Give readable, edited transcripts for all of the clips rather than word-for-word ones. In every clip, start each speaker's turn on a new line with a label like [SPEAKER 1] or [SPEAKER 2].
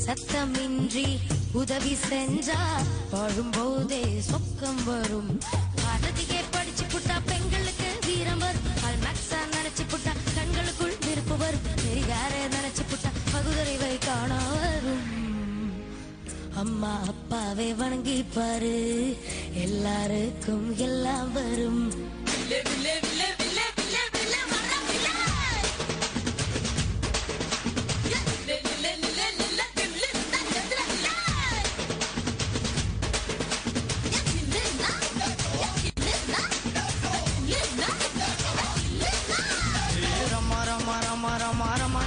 [SPEAKER 1] சத்தமின்றி உதவி செஞ்சா வாழும்போதே சொக்கம் வரும். பாரதியே படிச்சு புட்டா பெண்களுக்கு வீரம் வரும். அல்மக்ஸா நினைச்சு புட்டா கண்களுக்குள் விருப்பு வரும். பெரியார நினைச்சு புட்டா பகுதறிவை காண வரும். அம்மா அப்பாவை வணங்கி பாரு, எல்லாருக்கும் எல்லாம் வரும்.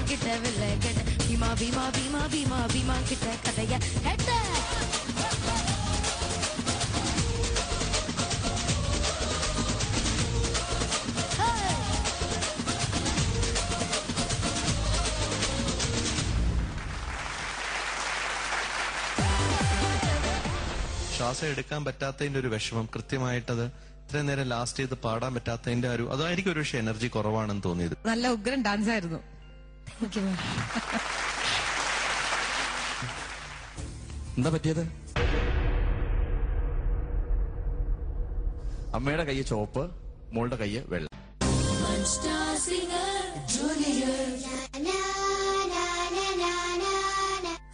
[SPEAKER 1] கிட்ட வில்லை கேட்ட பீமா பீமா பீமா பீமா பீமா கிட்ட கதைய கேட்ட.
[SPEAKER 2] ശ്വാസം എടുക്കാൻ പറ്റാത്തതിന്റെ ഒരു വിഷമം, കൃത്യമായിട്ടത് ഇത്രയും നേരം ലാസ്റ്റ് ചെയ്ത് പാടാൻ പറ്റാത്തതിന്റെ ഒരു അതായിരിക്കും ഒരു പക്ഷേ എനർജി കുറവാണെന്ന് തോന്നിയത്.
[SPEAKER 3] നല്ല ഉഗ്രൻ ഡാൻസ് ആയിരുന്നു.
[SPEAKER 4] എന്താ പറ്റിയത്? അമ്മയുടെ കയ്യ് ചോപ്പ്, മോളുടെ കയ്യ് വെള്ള.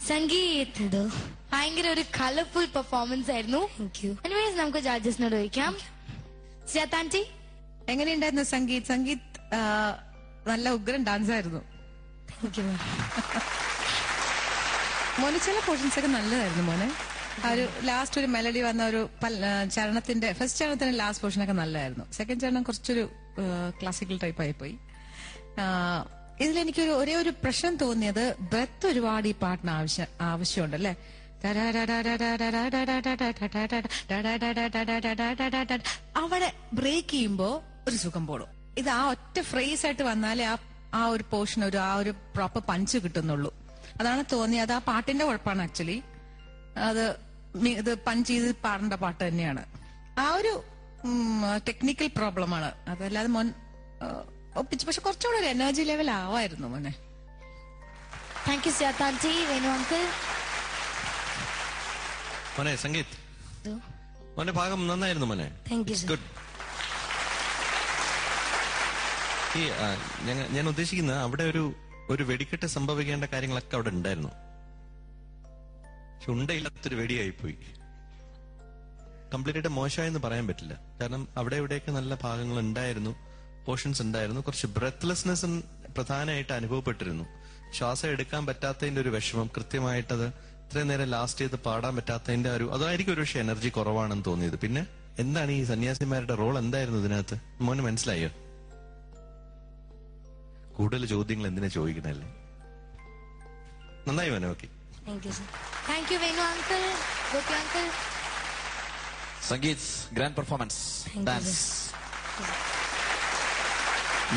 [SPEAKER 1] സംഗീത് ഭയങ്കര ഒരു കളർഫുൾ പെർഫോമൻസ് ആയിരുന്നു. എനിവേസ് നമുക്ക് ജഡ്ജസിനോട് ചോദിക്കാം. ശ്വേതാൻറ്റി
[SPEAKER 3] എങ്ങനെയുണ്ടായിരുന്നു സംഗീത്? സംഗീത് നല്ല ഉഗ്രൻ ഡാൻസ് ആയിരുന്നു. മോനെ ചില പോർഷൻസ് ഒക്കെ നല്ലതായിരുന്നു മോനെ. ആ ഒരു ലാസ്റ്റ് ഒരു മെലഡി വന്ന ഒരു ചരണത്തിന്റെ ഫസ്റ്റ് ചരണത്തിന്റെ ലാസ്റ്റ് പോർഷൻ ഒക്കെ നല്ലതായിരുന്നു. സെക്കൻഡ് ചരണം കുറച്ചൊരു ക്ലാസിക്കൽ ടൈപ്പ് ആയിപ്പോയി. ഇതിലെനിക്കൊരു ഒരേ ഒരു പ്രശ്നം തോന്നിയത് ബ്രെത്ത് ഒരുപാട് ഈ പാട്ടിന് ആവശ്യമുണ്ട് അല്ലെ. അവിടെ ബ്രേക്ക് ചെയ്യുമ്പോ ഒരു സുഖം പോടും. ഇത് ആ ഒറ്റ ഫ്രേസ് ആയിട്ട് വന്നാലേ ആ ഒരു പോർഷൻ ആ ഒരു പ്രോപ്പർ പഞ്ച് കിട്ടുന്നുള്ളൂ. അതാണ് തോന്നിയത്. ആ പാട്ടിന്റെ കുഴപ്പമാണ് ആക്ച്വലി. ഇത് പഞ്ച് ചെയ്ത് പാടേണ്ട പാട്ട് തന്നെയാണ്. ആ ഒരു ടെക്നിക്കൽ പ്രോബ്ലമാണ്. അതല്ലാതെ മോൻ ഒപ്പിച്ചു. പക്ഷെ കുറച്ചുകൂടെ ഒരു എനർജി ലെവൽ ആവായിരുന്നു മോനെ.
[SPEAKER 1] താങ്ക് യു ശ്വേതാൻറ്റി. വേണു അങ്കിൾ.
[SPEAKER 2] മോനെ സംഗീത്, മോനെ ഭാഗം നന്നായിരുന്നു മോനെ. ഗുഡ്. ഈ ഞാൻ ഉദ്ദേശിക്കുന്ന അവിടെ ഒരു വെടിക്കെട്ട് സംഭവിക്കേണ്ട കാര്യങ്ങളൊക്കെ അവിടെ ഉണ്ടായിരുന്നു. പക്ഷെ ഉണ്ടയില്ലാത്തൊരു വെടിയായിപ്പോയി. കംപ്ലീറ്റ് ആയിട്ട് മോശമായെന്ന് പറയാൻ പറ്റില്ല. കാരണം അവിടെ ഇവിടെയൊക്കെ നല്ല ഭാഗങ്ങൾ ഉണ്ടായിരുന്നു, പോർഷൻസ് ഉണ്ടായിരുന്നു. കുറച്ച് ബ്രെത്ത്ലെസ്നെസ് പ്രധാനമായിട്ട് അനുഭവപ്പെട്ടിരുന്നു. ശ്വാസം എടുക്കാൻ പറ്റാത്തതിന്റെ ഒരു വിഷമം, കൃത്യമായിട്ടത് ഇത്രയും നേരം ലാസ്റ്റ് ചെയ്ത് പാടാൻ പറ്റാത്തതിന്റെ അതായിരിക്കും ഒരു പക്ഷേ എനർജി കുറവാണെന്ന് തോന്നിയത്. പിന്നെ എന്താണ് ഈ സന്യാസിമാരുടെ റോൾ എന്തായിരുന്നു ഇതിനകത്ത്? മോന് മനസ്സിലായോ? കൂടുതൽ ചോദ്യങ്ങൾ എന്തിനാ ചോദിക്കണല്ലേ? നന്നായി മോനെ. Okay,
[SPEAKER 1] thank you Venu uncle. Gopi uncle.
[SPEAKER 4] Sangeeth grand performance, dance.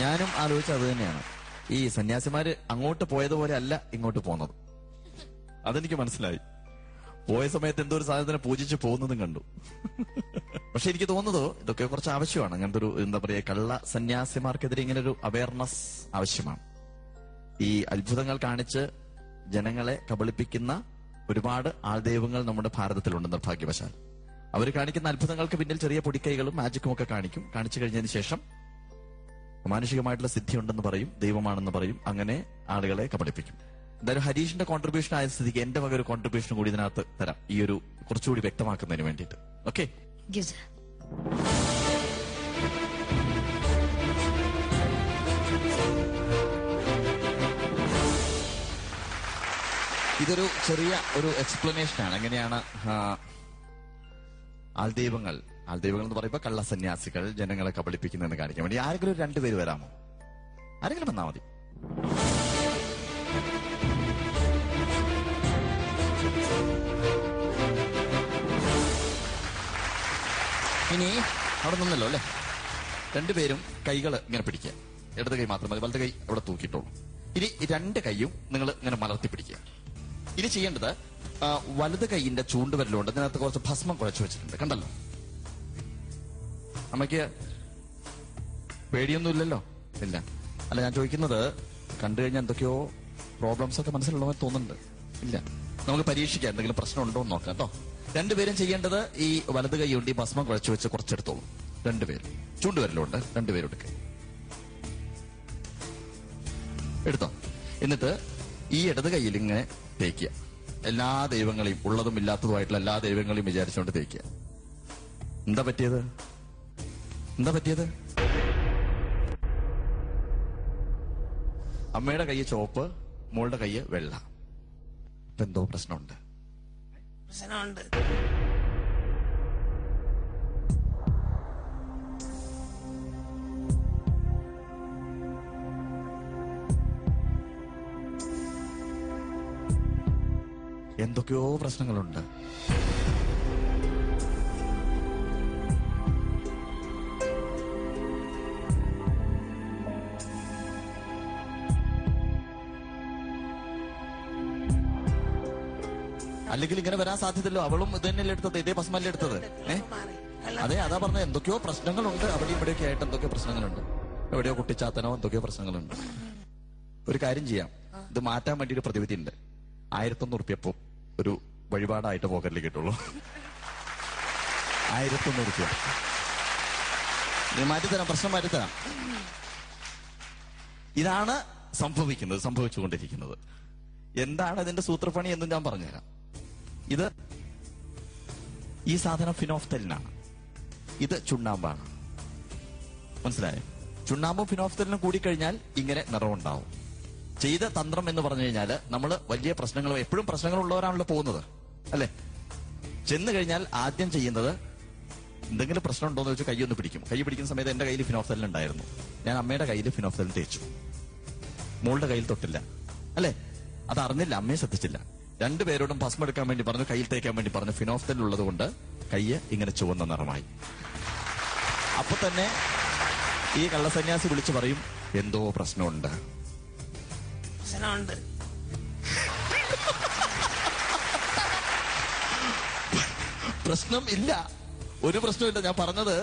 [SPEAKER 4] ഞാനും ആലോചിച്ചത് അത് തന്നെയാണ്. ഈ സന്യാസിമാര് അങ്ങോട്ട് പോയതുപോലെ അല്ല ഇങ്ങോട്ട് പോകുന്നത്. അതെനിക്ക് മനസ്സിലായി. പോയ സമയത്ത് എന്തോ ഒരു സാധനത്തിനെ പൂജിച്ച് പോകുന്നതും കണ്ടു. പക്ഷെ എനിക്ക് തോന്നുന്നത് ഇതൊക്കെ കുറച്ച് ആവശ്യമാണ്. അങ്ങനത്തെ ഒരു എന്താ പറയാ, കള്ള സന്യാസിമാർക്കെതിരെ ഇങ്ങനെ ഒരു അവയർനെസ് ആവശ്യമാണ്. ഈ അത്ഭുതങ്ങൾ കാണിച്ച് ജനങ്ങളെ കബളിപ്പിക്കുന്ന ഒരുപാട് ആൾദൈവങ്ങൾ നമ്മുടെ ഭാരതത്തിലുണ്ട് നിർഭാഗ്യവശാൽ. അവർ കാണിക്കുന്ന അത്ഭുതങ്ങൾക്ക് പിന്നിൽ ചെറിയ പൊടിക്കൈകളും മാജിക്കും ഒക്കെ കാണിച്ചു കഴിഞ്ഞതിന് ശേഷം മാനുഷികമായിട്ടുള്ള സിദ്ധി ഉണ്ടെന്ന് പറയും, ദൈവമാണെന്ന് പറയും. അങ്ങനെ ആളുകളെ കബളിപ്പിക്കും. എന്തായാലും ഹരീഷിന്റെ കോൺട്രിബ്യൂഷൻ ആയ സ്ഥിതിക്ക് എന്റെ വക ഒരു കോൺട്രിബ്യൂഷൻ കൂടി ഇതിനകത്ത് തരാം, ഈ ഒരു കുറച്ചുകൂടി വ്യക്തമാക്കുന്നതിന് വേണ്ടിയിട്ട്. ഓക്കെ, ഇതൊരു ചെറിയ ഒരു എക്സ്പ്ലനേഷനാണ്. എങ്ങനെയാണ് ആൾദൈവങ്ങൾ എന്ന് പറയുമ്പോൾ കള്ള സന്യാസികൾ ജനങ്ങളെ കബളിപ്പിക്കുന്നതെന്ന് കാണിക്കാൻ വേണ്ടി. ആരെങ്കിലും ഒരു രണ്ടുപേര് വരാമോ? ആരെങ്കിലും വന്നാൽ മതി. ഇനി അവിടെ നിന്നല്ലോ അല്ലെ, രണ്ടുപേരും കൈകൾ ഇങ്ങനെ പിടിക്കുക. ഇടത് കൈ മാത്രം മതി, വലത് കൈ അവിടെ തൂക്കിയിട്ടോളൂ. ഇനി രണ്ട് കൈയും നിങ്ങൾ ഇങ്ങനെ മലർത്തി പിടിക്കുക. ഇനി ചെയ്യേണ്ടത് വലത് കൈയിന്റെ ചൂണ്ടുവരലുണ്ട്, ഇതിനകത്ത് കുറച്ച് ഭസ്മം കുഴച്ചു വെച്ചിട്ടുണ്ട്, കണ്ടല്ലോ. അമ്മയ്ക്ക് പേടിയൊന്നുമില്ലല്ലോ? ഇല്ല. അല്ല, ഞാൻ ചോദിക്കുന്നത് കണ്ടു കഴിഞ്ഞാൽ എന്തൊക്കെയോ പ്രോബ്ലംസ് ഒക്കെ മനസ്സിലുള്ളവർ തോന്നുന്നുണ്ട്. ഇല്ല, നമുക്ക് പരീക്ഷിക്കാം, എന്തെങ്കിലും പ്രശ്നം ഉണ്ടോ എന്ന് നോക്കാം കേട്ടോ. രണ്ടുപേരും ചെയ്യേണ്ടത് ഈ വലത് കൈ കൊണ്ട് ഈ ഭസ്മം കുഴച്ചു വെച്ച് കുറച്ചെടുത്തോളൂ. രണ്ടുപേരും ചൂണ്ടുവരലുണ്ട്, രണ്ടുപേരും എടുക്കുക. എടുത്തോ. എന്നിട്ട് ഈ ഇടത് കൈയിൽ ഇങ്ങനെ തേക്കുക. എല്ലാ ദൈവങ്ങളെയും, ഉള്ളതും ഇല്ലാത്തതുമായിട്ടുള്ള എല്ലാ ദൈവങ്ങളെയും വിചാരിച്ചുകൊണ്ട് തേക്കുക. എന്താ പറ്റിയത്? എന്താ പറ്റിയത്? അമ്മയുടെ കൈ ചുവപ്പ്, മോളുടെ കൈ വെള്ള. ഇപ്പൊ എന്തോ പ്രശ്നമുണ്ട്. എന്തൊക്കെയോ പ്രശ്നങ്ങളുണ്ട്. അല്ലെങ്കിൽ ഇങ്ങനെ വരാൻ സാധ്യതല്ലോ. അവളും ഇത് തന്നെയല്ലേ എടുത്തത്, ഇതേ ഭസ്മല്ലേ എടുത്തത്. അതെ, അതാ പറഞ്ഞത്, എന്തൊക്കെയോ പ്രശ്നങ്ങളുണ്ട്. അവിടെ ഇവിടെയൊക്കെ ആയിട്ട് എന്തൊക്കെയോ പ്രശ്നങ്ങളുണ്ട്. എവിടെയോ കുട്ടിച്ചാത്തനോ എന്തൊക്കെയോ പ്രശ്നങ്ങളുണ്ട്. ഒരു കാര്യം ചെയ്യാം, ഇത് മാറ്റാൻ വേണ്ടി ഒരു പ്രതിവിധി ഉണ്ട്. 1,100 റുപ്യപ്പോ ഒരു വഴിപാടായിട്ട് പോക്കറ്റിലേക്ക് കിട്ടുള്ളൂ. 1,100 റുപ്യ മാറ്റിത്തരാം, പ്രശ്നം മാറ്റിത്തരാം. ഇതാണ് സംഭവിച്ചുകൊണ്ടിരിക്കുന്നത്. എന്താണ് അതിന്റെ സൂത്രപ്പണി എന്നും ഞാൻ പറഞ്ഞുതരാം. ഇത് ഈ സാധനം ഫിനോഫ്തലിനാണ്, ഇത് ചുണ്ണാമ്പാണ്. മനസ്സിലായോ? ചുണ്ണാമ്പും ഫിനോഫ്തലിനും കൂടിക്കഴിഞ്ഞാൽ ഇങ്ങനെ നിറവുണ്ടാവും. ചെയ്ത തന്ത്രം എന്ന് പറഞ്ഞു കഴിഞ്ഞാൽ നമ്മൾ വലിയ പ്രശ്നങ്ങൾ, എപ്പോഴും പ്രശ്നങ്ങളുള്ളവരാണല്ലോ പോകുന്നത്, അല്ലെ? ചെന്ന് കഴിഞ്ഞാൽ ആദ്യം ചെയ്യുന്നത് എന്തെങ്കിലും പ്രശ്നം ഉണ്ടോ എന്ന് വെച്ചാൽ കൈ ഒന്ന് പിടിക്കും. കൈ പിടിക്കുന്ന സമയത്ത് എന്റെ കയ്യിൽ ഫിനോഫ്തലിൻ ഉണ്ടായിരുന്നു. ഞാൻ അമ്മയുടെ കയ്യിൽ ഫിനോഫ്തലിൻ തേച്ചു, മോളുടെ കയ്യിൽ തൊട്ടില്ല, അല്ലെ? അത് അറിഞ്ഞില്ല, അമ്മയെ ശ്രദ്ധിച്ചില്ല. രണ്ടുപേരോടും ഭസ്മം എടുക്കാൻ വേണ്ടി പറഞ്ഞു, കയ്യിൽ തേക്കാൻ വേണ്ടി പറഞ്ഞു. ഫിനോഫ്തലിൻ ഉള്ളത് കൊണ്ട് കയ്യ് ഇങ്ങനെ ചുവന്ന നിറമായി. അപ്പൊ തന്നെ ഈ കള്ളസന്യാസി വിളിച്ചു പറയും, എന്തോ പ്രശ്നമുണ്ട്. പ്രശ്നം ഇല്ല, ഒരു പ്രശ്നമില്ല. ഞാൻ പറഞ്ഞത്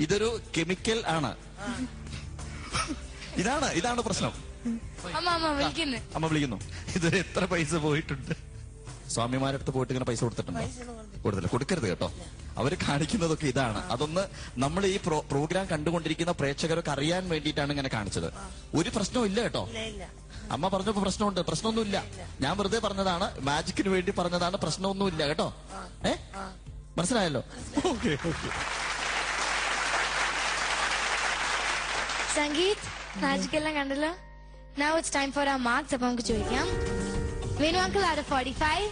[SPEAKER 4] ഇതൊരു കെമിക്കൽ ആണ്. ഇതാണ് പ്രശ്നം. അമ്മ വിളിക്കുന്നു.
[SPEAKER 2] ഇതൊരു എത്ര പൈസ പോയിട്ടുണ്ട്?
[SPEAKER 4] സ്വാമിമാരടുത്ത് പോയിട്ട് ഇങ്ങനെ പൈസ കൊടുത്തിട്ടുണ്ടോ? കൊടുത്തില്ല. കൊടുക്കരുത് കേട്ടോ. അവര് കാണിക്കുന്നതൊക്കെ ഇതാണ്. അതൊന്ന് നമ്മൾ ഈ പ്രോഗ്രാം കണ്ടുകൊണ്ടിരിക്കുന്ന പ്രേക്ഷകർക്ക് അറിയാൻ വേണ്ടിയിട്ടാണ് ഇങ്ങനെ കാണിച്ചത്. ഒരു പ്രശ്നവും ഇല്ല കേട്ടോ. അമ്മ പറഞ്ഞപ്പോ പ്രശ്നമുണ്ട്, പ്രശ്നമൊന്നുമില്ല. ഞാൻ വെറുതെ പറഞ്ഞതാണ്, മാജിക്കിന് വേണ്ടി പറഞ്ഞതാണ്. പ്രശ്നമൊന്നുമില്ല കേട്ടോ. മനസ്സിലായല്ലോ? ഓക്കെ.
[SPEAKER 1] സംഗീത്, മാജിക് എല്ലാം കണ്ടല്ലോ. Now it's time for our marks. അപ്പൊ നമുക്ക് ചോദിക്കാം. Venu uncle out of 45.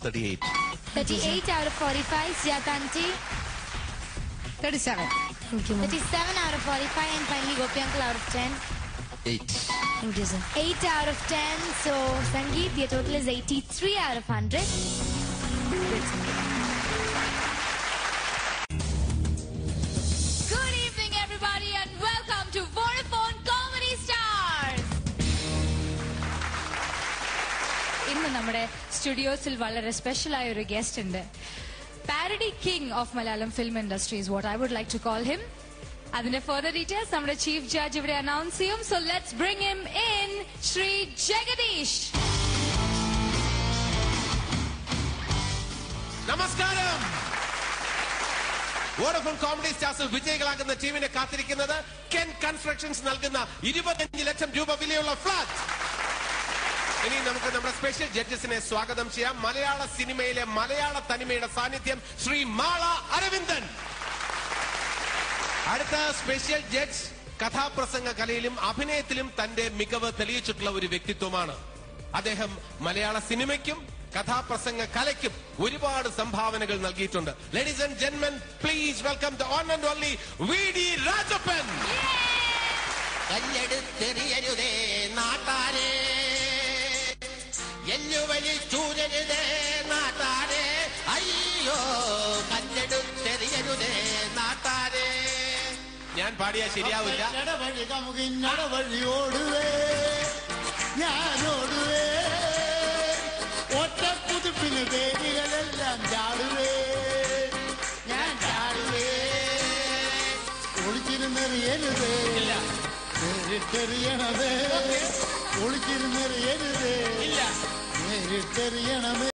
[SPEAKER 2] 38.
[SPEAKER 1] 38 out of 45. Sujata aunty.
[SPEAKER 3] 37.
[SPEAKER 1] 37 out of 45. And finally Gopi uncle out of 10.
[SPEAKER 4] 8.
[SPEAKER 1] Thank you, sir. 8 out of 10. So Sangeet, your total is 83 out of 100. Good, Sangeet.
[SPEAKER 5] Good evening, everybody, and welcome to Vodafone Comedy Stars. ഇന്ന് നമ്മുടെ സ്റ്റുഡിയോസിൽ വളരെ special ആയ ഒരു guest ഉണ്ട്. Parody king of Malayalam film industry is what I would like to call him. അതിന്റെ further details നമ്മുടെ chief judge ഇവിടെ announce ചെയ്യും. So let's bring him in, Shri Jagadish.
[SPEAKER 6] നമസ്കാരം. വോഡഫോൺ കോമഡി സ്റ്റാർസിൽ വിജയികളാകുന്ന ടീമിനെ കാത്തിരിക്കുന്നത് കെൻ കൺസ്ട്രക്ഷൻസ് നൽകുന്ന 25 ലക്ഷം രൂപ വിലയുള്ള ഫ്ലാറ്റ്. ഇനി നമുക്ക് നമ്മുടെ സ്പെഷ്യൽ ജഡ്ജസിനെ സ്വാഗതം ചെയ്യാം. മലയാള സിനിമയിലെ മലയാള തനിമയുടെ സാന്നിധ്യം ശ്രീ മാള അരവിന്ദൻ. അടുത്ത സ്പെഷ്യൽ ജഡ്ജ് കഥാപ്രസംഗ കലയിലും അഭിനയത്തിലും തന്റെ മികവ് തെളിയിച്ചിട്ടുള്ള ഒരു വ്യക്തിത്വമാണ്. അദ്ദേഹം മലയാള സിനിമയ്ക്കും കഥാപ്രസംഗ കലയ്ക്കും ഒരുപാട് സംഭാവനകൾ നൽകിയിട്ടുണ്ട്. Ladies and gentlemen, please welcome the one and only V D. Rajappan. കല്ലെടുത്തെറിയരുതേ നാട്ടാരേ, എല്ലുവലി ചൂരരുതേ നാട്ടാരേ, അയ്യോ കല്ലെടുത്തെറിയരുതേ നാട്ടാരേ. ഞാൻ പാടിയാ ശരിയാവില്ല.
[SPEAKER 7] വഴി ഓടുവേ, ഞാനോടുവേ, ഒറ്റ കുതിപ്പിന് പേരുകളെല്ലാം ചാടുവേ, ഞാൻ ചാടുവേ. ഒളിച്ചിരുന്നെറിയരുതേ, നേരിട്ടെറിയണതേ, ഒളിച്ചിരുന്നെറിയരുതേ, നേരിട്ടെറിയണമേ